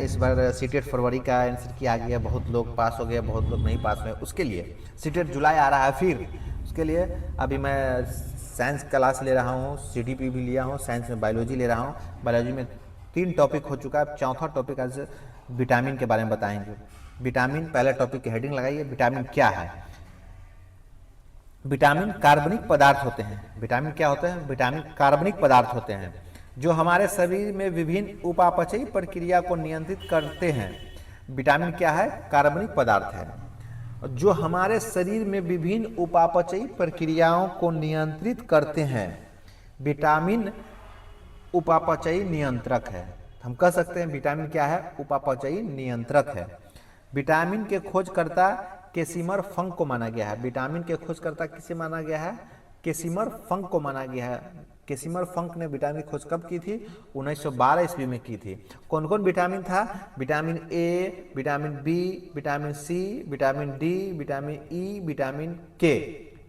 इस बार सीटेट फरवरी का आंसर किया गया, बहुत लोग पास हो गए, बहुत लोग नहीं पास हुए, उसके लिए सीटेट जुलाई आ रहा है। फिर उसके लिए अभी मैं साइंस क्लास ले रहा हूँ, सीडीपी भी लिया हूँ, साइंस में बायोलॉजी ले रहा हूँ। बायोलॉजी में 3 टॉपिक हो चुका है, चौथा टॉपिक आज विटामिन के बारे में बताएंगे। विटामिन, पहले टॉपिक की हेडिंग लगाइए, विटामिन क्या है। विटामिन कार्बनिक पदार्थ होते हैं। विटामिन क्या होते हैं? विटामिन कार्बनिक पदार्थ होते हैं जो हमारे शरीर में विभिन्न उपापचयी प्रक्रिया को नियंत्रित करते हैं। विटामिन क्या है? कार्बनिक पदार्थ है जो हमारे शरीर में विभिन्न उपापचयी प्रक्रियाओं को नियंत्रित करते हैं। विटामिन उपापचयी नियंत्रक है। हम कह सकते हैं विटामिन क्या है? उपापचयी नियंत्रक है। विटामिन के खोजकर्ता केसिमर फंक को माना गया है। विटामिन के खोजकर्ता किसे माना गया है? केसिमर फंक को माना गया है। केसिमर फंक ने विटामिन की खोज कब की थी? 1912 ईस्वी में की थी। कौन कौन विटामिन था? Vitamin A, vitamin B, vitamin C, vitamin D, vitamin E, vitamin K,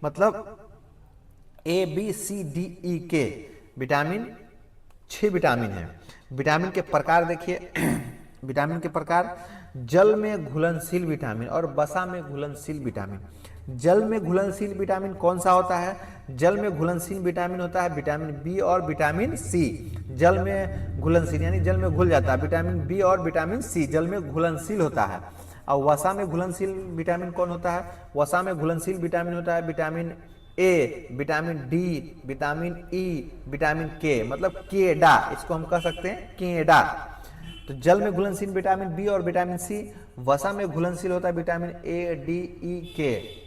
मतलब ए बी सी डी ई के विटामिन 6 विटामिन है। विटामिन के प्रकार देखिए विटामिन के प्रकार, जल में घुलनशील विटामिन और वसा में घुलनशील विटामिन। जल में घुलनशील विटामिन कौन सा होता है? जल में घुलनशील विटामिन होता है विटामिन बी और विटामिन सी। जल में घुलनशील यानी जल में घुल जाता है। विटामिन बी और विटामिन सी जल में घुलनशील होता है। और वसा में घुलनशील विटामिन कौन होता है? वसा में घुलनशील विटामिन होता है vitamin A, vitamin D, vitamin E, vitamin K, मतलब केडा, इसको हम कह सकते हैं केडा। तो जल में घुलनशील विटामिन बी और विटामिन सी, वसा में घुलनशील होता है विटामिन ए, डी, ई, के।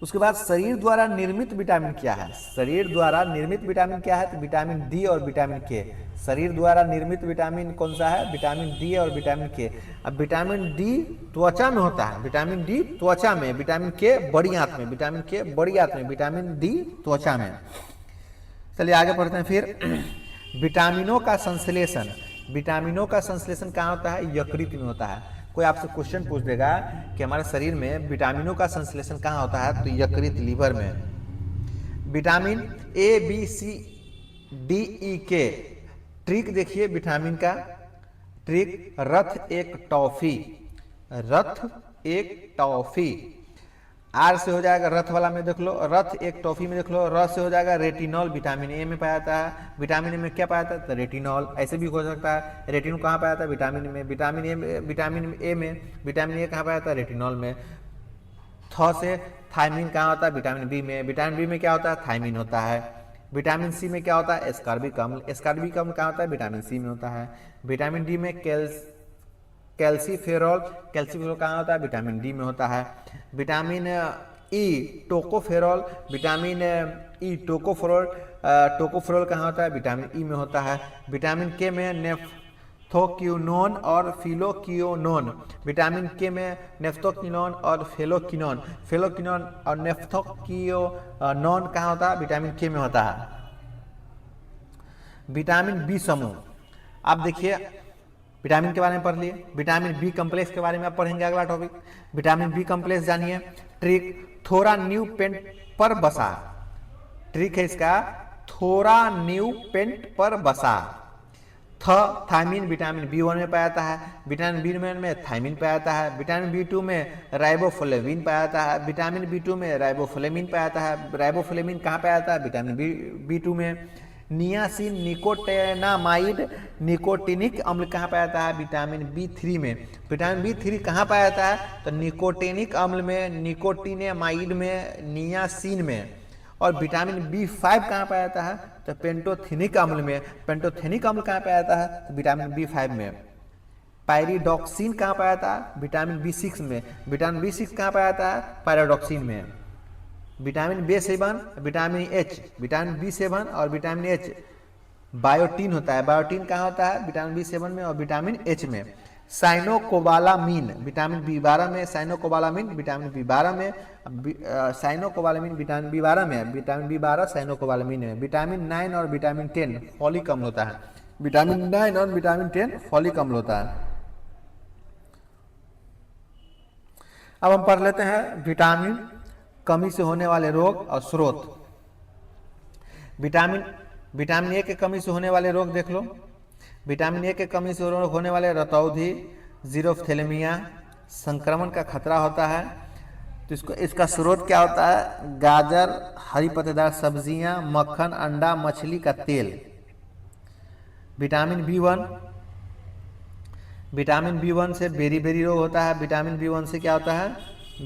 उसके बाद शरीर द्वारा निर्मित विटामिन क्या है? शरीर द्वारा निर्मित विटामिन क्या है? तो विटामिन डी और विटामिन के। शरीर द्वारा निर्मित विटामिन कौन सा है? विटामिन डी और विटामिन के। अब विटामिन डी त्वचा में होता है, विटामिन डी त्वचा में, विटामिन के बड़ी आंत में, विटामिन के बड़ी आंत में, विटामिन डी त्वचा में। चलिए आगे बढ़ते हैं। फिर विटामिनों का संश्लेषण। विटामिनों का संश्लेषण कहाँ होता है? यकृत में होता है। कोई आपसे क्वेश्चन पूछ देगा कि हमारे शरीर में विटामिनों का संश्लेषण कहाँ होता है, तो यकृत, लीवर में। Vitamin A B C D E K. Trick देखिए विटामिन का, ट्रिक, रथ एक टॉफी, रथ एक टॉफी। आर से हो जाएगा रथ वाला में देख लो, रथ एक टॉफी में देख लो। र से हो जाएगा रेटिनॉल, विटामिन ए में पाया जाता है। विटामिन ए में क्या पाया जाता है? तो रेटिनॉल। ऐसे भी हो सकता है रेटिनॉल कहाँ पाया जाता है? विटामिन में। विटामिन ए में, विटामिन ए में, विटामिन ए कहाँ पाया जाता है? रेटिनॉल में। थ से थायमिन कहाँ होता है? विटामिन बी में। विटामिन बी में क्या होता है? थायमिन होता है। विटामिन सी में क्या होता है? एस्कॉर्बिक अम्ल। एस्कॉर्बिक अम्ल कहाँ होता है? विटामिन सी में होता है। विटामिन डी में कैल्सीफेरॉल। कैल्सीफेरॉल कहाँ होता है? विटामिन डी में होता है। Vitamin E tocopherol. Vitamin E tocopherol, tocopherol कहाँ होता है? विटामिन ई में होता है। विटामिन के में नेफ्थोक्विनोन और फिलोक्विनोन। विटामिन के में नेफ्थोक्विनोन और फेलोक्विनोन। फेलोक्विनोन और नेफ्थोक्विनोन कहाँ होता है? विटामिन के में होता है। विटामिन बी समूह, आप देखिए विटामिन के बारे में पढ़ लिए। विटामिन बी कम्प्लेक्स के बारे में आप पढ़ेंगे अगला टॉपिक। विटामिन बी कम्प्लेक्स जानिए। ट्रिक, थोड़ा न्यू पेंट पर बसा। ट्रिक है इसका, थोड़ा न्यू पेंट पर बसा। थायमिन विटामिन बी1 में पाया जाता है। विटामिन बी1 में थायमिन पाया जाता है। विटामिन बी2 में राइबोफ्लेविन पाया जाता है। विटामिन बी2 में राइबोफ्लेविन पाया जाता है। राइबोफ्लेविन कहाँ पाया जाता है? विटामिन बी2 में। नियासिन, निकोटेनामाइड, निकोटिनिक अम्ल कहाँ पाया जाता है? विटामिन बी3 में। विटामिन बी3 कहाँ पाया जाता है? तो निकोटिनिक अम्ल में, निकोटिनेमाइड में, नियासिन में। और विटामिन बी5 कहाँ पाया जाता है? तो पेंटोथेनिक अम्ल में। पेंटोथेनिक अम्ल कहाँ पाया जाता है? तो विटामिन बी5 में। पायरिडॉक्सिन कहाँ पाया जाता है? विटामिन बी6 में। विटामिन बी6 कहाँ पाया जाता है? पायरिडॉक्सिन में। विटामिन बी7, विटामिन एच, विटामिन बी7 और विटामिन एच, बायोटीन होता है। बायोटीन कहाँ होता है? विटामिन बी7 में और विटामिन एच में। साइनोकोबालामीन विटामिन बी12 में। साइनोकोबालामीन विटामिन बी12 में। साइनोकोबालामीन विटामिन बी12 में। विटामिन बी12 साइनोकोबालामीन में। विटामिन 9 और विटामिन 10 फॉलिक अम्ल होता है। विटामिन 9 और विटामिन 10 फॉलिक अम्ल होता है। अब हम पढ़ लेते हैं विटामिन कमी से होने वाले रोग और स्रोत। विटामिन ए के कमी से होने वाले रोग देख लो। विटामिन ए के कमी से होने वाले रतौंधी, जीरोफ्थेल्मिया संक्रमण का खतरा होता है। तो इसका स्रोत क्या होता है? गाजर, हरी पत्तेदार सब्जियां, मक्खन, अंडा, मछली का तेल। विटामिन बी वन से बेरी रोग होता है। विटामिन बी1 से क्या होता है?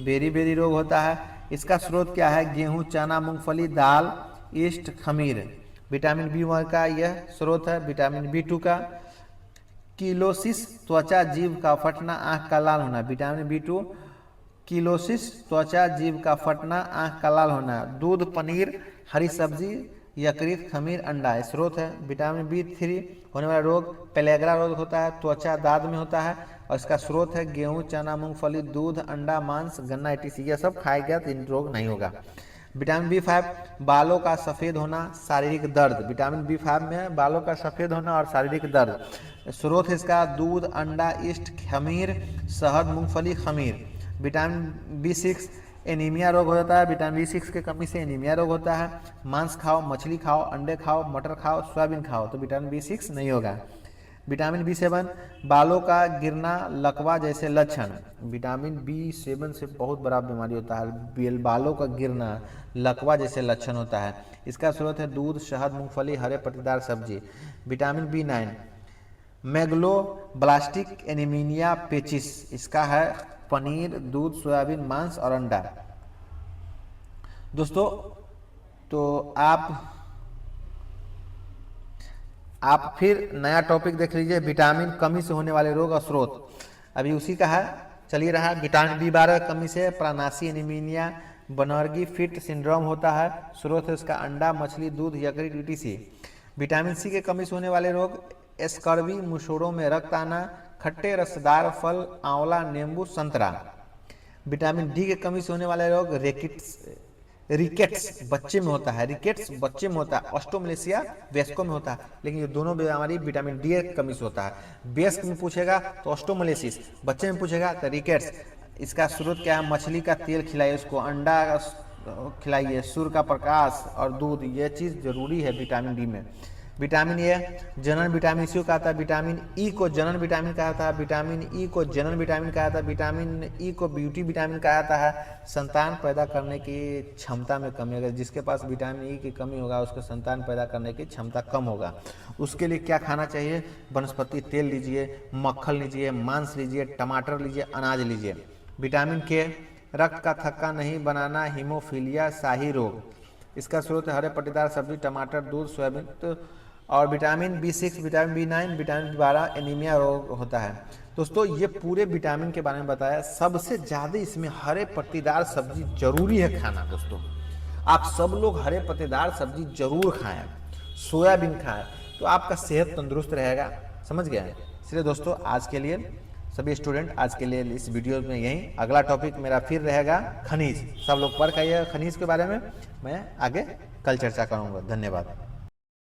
बेरी रोग होता है। इसका स्रोत क्या है? गेहूं, चना, मूंगफली, दाल, ईस्ट, खमीर। विटामिन बी1 का यह स्रोत है। विटामिन बी2 का किलोसिस, त्वचा जीव का फटना, आंख का लाल होना। विटामिन बी2 किलोसिस, त्वचा जीव का फटना, आंख का लाल होना। दूध, पनीर, हरी सब्जी, यकृत, खमीर, अंडा स्रोत है। विटामिन बी3 होने वाला रोग पेलेग्रा रोग होता है, त्वचा दाद में होता है और इसका स्रोत है गेहूं, चना, मूंगफली, दूध, अंडा, मांस, गन्ना etc। यह सब खाएगा तो इन रोग नहीं होगा। विटामिन बी5 बालों का सफ़ेद होना, शारीरिक दर्द। विटामिन बी5 में बालों का सफ़ेद होना और शारीरिक दर्द। स्रोत है इसका दूध, अंडा, ईस्ट, खमीर, शहद, मूंगफली, खमीर। विटामिन बी6 एनीमिया रोग हो जाता है। विटामिन बी6 के कमी से एनीमिया रोग होता है। मांस खाओ, मछली खाओ, अंडे खाओ, मटर खाओ, सोयाबीन खाओ तो विटामिन बी6 नहीं होगा। विटामिन बी7 बालों का गिरना, लकवा जैसे लक्षण। विटामिन बी7 से बहुत बड़ा बीमारी होता है, बालों का गिरना, लकवा जैसे लक्षण होता है। इसका स्रोत है दूध, शहद, मूंगफली, हरे पत्तेदार सब्जी। विटामिन बी9 मेगलोब्लास्टिक एनीमिया पेचिस। इसका है पनीर, दूध, सोयाबीन, मांस और अंडा। दोस्तों तो आप फिर नया टॉपिक देख लीजिए, विटामिन कमी से होने वाले रोग और स्रोत। अभी उसी का है, चलिए रहा। विटामिन बी12 कमी से प्राणासी एनीमिया, बनर्गी फिट सिंड्रोम होता है। स्रोत है इसका अंडा, मछली, दूध, यकृत etc। विटामिन सी के कमी से होने वाले रोग स्कर्वी, मुशोड़ों में रक्त आना, खट्टे रसदार फल, आंवला, नींबू, संतरा। विटामिन डी के कमी से होने वाले रोग रिकेट्स बच्चे में होता है। रिकेट्स बच्चे में होता है। ऑस्टोमलेशिया वयस्कों में होता है, लेकिन ये दोनों बीमारी विटामिन डी की कमी से होता है। वयस्क में पूछेगा तो ऑस्टोमलेसिस, बच्चे में पूछेगा तो रिकेट्स। इसका स्रोत क्या है? मछली का तेल खिलाइए उसको, अंडा खिलाइए, सूर्य का प्रकाश और दूध, ये चीज़ जरूरी है विटामिन डी में। विटामिन ए जनन विटामिन सी को कहा था। विटामिन ई को जनन विटामिन कहा था। विटामिन ई को जनन विटामिन कहा था। विटामिन ई को ब्यूटी विटामिन कहा जाता है। संतान पैदा करने की क्षमता में कमी, अगर जिसके पास विटामिन ई की कमी होगा उसको संतान पैदा करने की क्षमता कम होगा। उसके लिए क्या खाना चाहिए? वनस्पति तेल लीजिए, मक्खन लीजिए, मांस लीजिए, टमाटर लीजिए, अनाज लीजिए। विटामिन के रक्त का थक्का नहीं बनाना, हीमोफीलिया, शाही रोग। इसका स्रोत हरे पत्तेदार सब्जी, टमाटर, दूध, सोयाबीन। तो और vitamin B6, vitamin बी9, vitamin B12 anaemia रोग होता है। दोस्तों ये पूरे विटामिन के बारे में बताया। सबसे ज़्यादा इसमें हरे पत्तेदार सब्जी जरूरी है खाना। दोस्तों आप सब लोग हरे पत्तेदार सब्जी जरूर खाएं, सोयाबीन खाएं, तो आपका सेहत तंदुरुस्त रहेगा। समझ गए? इसलिए दोस्तों आज के लिए सभी स्टूडेंट, आज के लिए इस वीडियो में यही। अगला टॉपिक मेरा फिर रहेगा खनिज। सब लोग पढ़ के खनिज के बारे में मैं आगे कल चर्चा करूँगा। धन्यवाद।